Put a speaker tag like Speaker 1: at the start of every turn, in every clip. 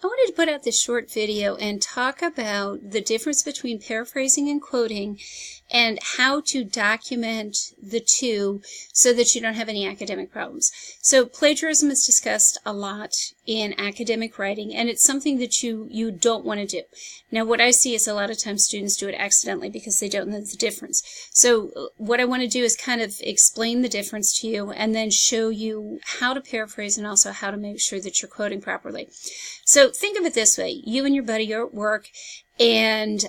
Speaker 1: I wanted to put out this short video and talk about the difference between paraphrasing and quoting and how to document the two so that you don't have any academic problems. So plagiarism is discussed a lot in academic writing, and it's something that you don't want to do. Now, what I see is a lot of times students do it accidentally because they don't know the difference. So what I want to do is kind of explain the difference to you and then show you how to paraphrase and also how to make sure that you're quoting properly. So think of it this way. You and your buddy are at work, and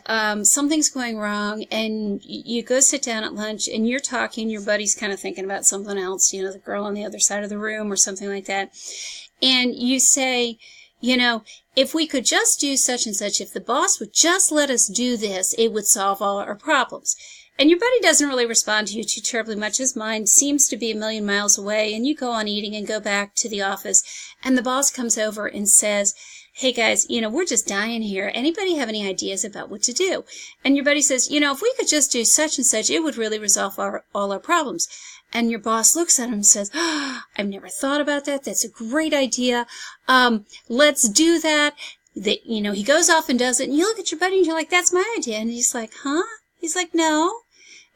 Speaker 1: something's going wrong, and you go sit down at lunch, and you're talking, your buddy's kind of thinking about something else, you know, the girl on the other side of the room or something like that. And you say, you know, if we could just do such and such, if the boss would just let us do this, it would solve all our problems. And your buddy doesn't really respond to you too terribly much. His mind seems to be a million miles away, and you go on eating and go back to the office, and the boss comes over and says, hey guys, you know, we're just dying here. Anybody have any ideas about what to do? And your buddy says, you know, if we could just do such and such, it would really resolve all our problems. And your boss looks at him and says, oh, I've never thought about that. That's a great idea. Let's do that. You know, he goes off and does it, and you look at your buddy and you're like, that's my idea. And he's like, huh? He's like, no.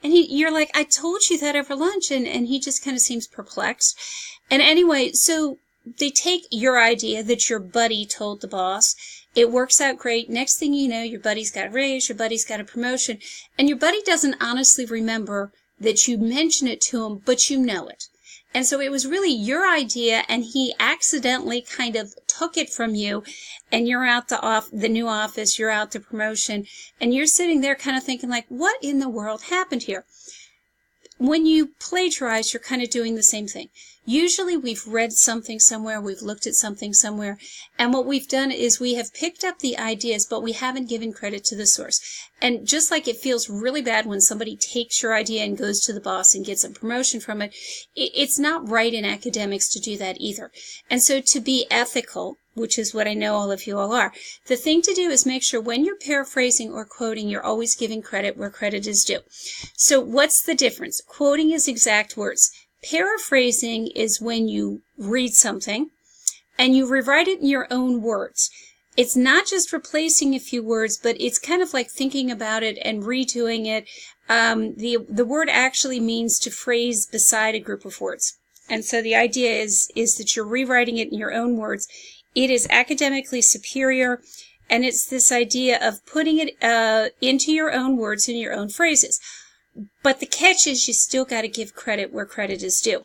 Speaker 1: And you're like, I told you that over lunch. And he just kind of seems perplexed. And anyway, so they take your idea that your buddy told the boss. It works out great. Next thing you know, your buddy's got a raise, your buddy's got a promotion, and your buddy doesn't honestly remember that you mentioned it to him, but you know it. And so it was really your idea, and he accidentally kind of took it from you, and you're out the new office, you're out the promotion, and you're sitting there kind of thinking like, what in the world happened here? When you plagiarize, you're kind of doing the same thing. Usually we've read something somewhere, we've looked at something somewhere, and what we've done is we have picked up the ideas, but we haven't given credit to the source. And just like it feels really bad when somebody takes your idea and goes to the boss and gets a promotion from it, it's not right in academics to do that either. And so to be ethical, which is what I know all of you all are, the thing to do is make sure when you're paraphrasing or quoting, you're always giving credit where credit is due. So what's the difference? Quoting is exact words. Paraphrasing is when you read something and you rewrite it in your own words. It's not just replacing a few words, but it's kind of like thinking about it and redoing it. The word actually means to phrase beside a group of words. And so the idea is that you're rewriting it in your own words. It is academically superior, and it's this idea of putting it into your own words and your own phrases. But the catch is you still got to give credit where credit is due.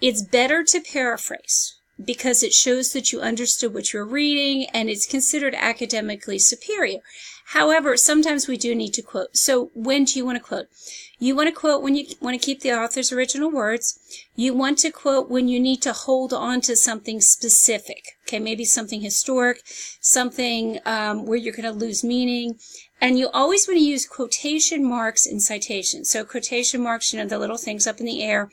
Speaker 1: It's better to paraphrase because it shows that you understood what you're reading, and it's considered academically superior. However, sometimes we do need to quote. So when do you want to quote? You want to quote when you want to keep the author's original words. You want to quote when you need to hold on to something specific. Okay, maybe something historic, something where you're going to lose meaning. And you always want to use quotation marks in citations. So quotation marks, you know, the little things up in the air,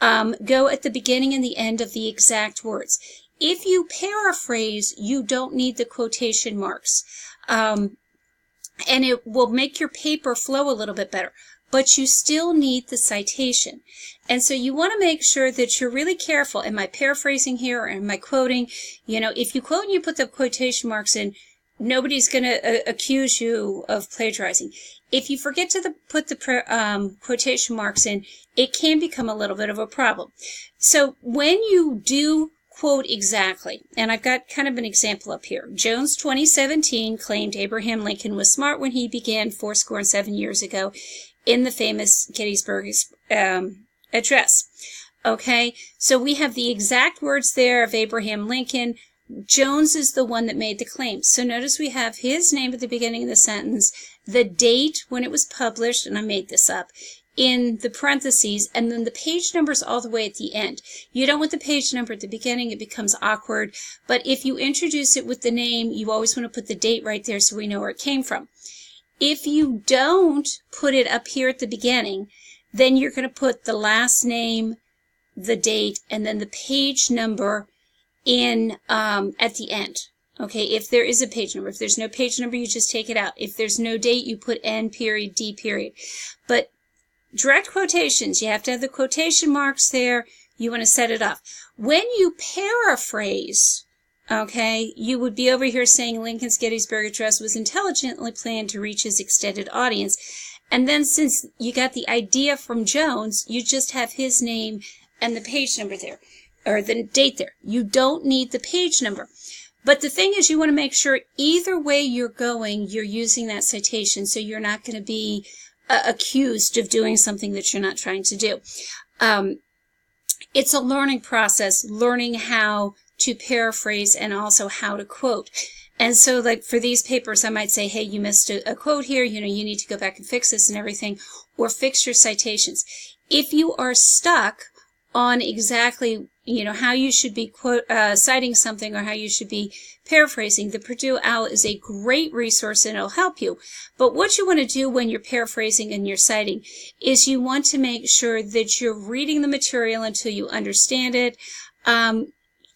Speaker 1: go at the beginning and the end of the exact words. If you paraphrase, you don't need the quotation marks. And it will make your paper flow a little bit better. But you still need the citation. And so you want to make sure that you're really careful. Am I paraphrasing here or am I quoting? You know, if you quote and you put the quotation marks in, nobody's going to accuse you of plagiarizing. If you forget to put the quotation marks in, it can become a little bit of a problem. So when you do quote exactly, and I've got kind of an example up here. Jones 2017 claimed Abraham Lincoln was smart when he began 7 years ago in the famous Gettysburg Address. Okay, so we have the exact words there of Abraham Lincoln. Jones is the one that made the claim. So notice we have his name at the beginning of the sentence, the date when it was published, and I made this up, in the parentheses, and then the page numbers all the way at the end. You don't want the page number at the beginning, it becomes awkward, but if you introduce it with the name, you always want to put the date right there so we know where it came from. If you don't put it up here at the beginning, then you're going to put the last name, the date, and then the page number in at the end. Okay, if there is a page number. If there's no page number, you just take it out. If there's no date, you put N period, D period. But direct quotations, you have to have the quotation marks there. You want to set it up. When you paraphrase, okay, you would be over here saying Lincoln's Gettysburg Address was intelligently planned to reach his extended audience. And then since you got the idea from Jones, you just have his name and the page number there, or the date there. You don't need the page number. But the thing is, you want to make sure either way you're going, you're using that citation, so you're not going to be accused of doing something that you're not trying to do. It's a learning process, learning how to paraphrase and also how to quote. And so, like, for these papers, I might say, hey, you missed a quote here, you need to go back and fix this and everything, or fix your citations. If you are stuck on exactly, how you should be citing something or how you should be paraphrasing, the Purdue OWL is a great resource and it'll help you. But what you want to do when you're paraphrasing and you're citing is you want to make sure that you're reading the material until you understand it.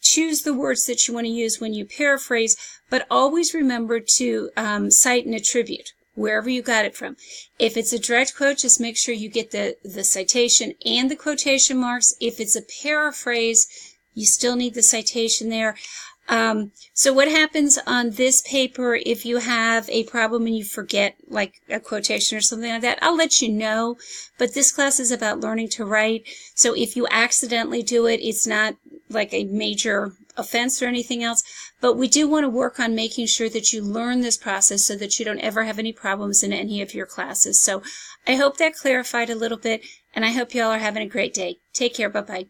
Speaker 1: Choose the words that you want to use when you paraphrase, but always remember to cite and attribute wherever you got it from. If it's a direct quote, just make sure you get the citation and the quotation marks. If it's a paraphrase, you still need the citation there. So what happens on this paper if you have a problem and you forget like a quotation or something like that? I'll let you know, but this class is about learning to write. So if you accidentally do it, it's not like a major offense or anything else, but we do want to work on making sure that you learn this process so that you don't ever have any problems in any of your classes. So I hope that clarified a little bit, and I hope you all are having a great day. Take care. Bye-bye.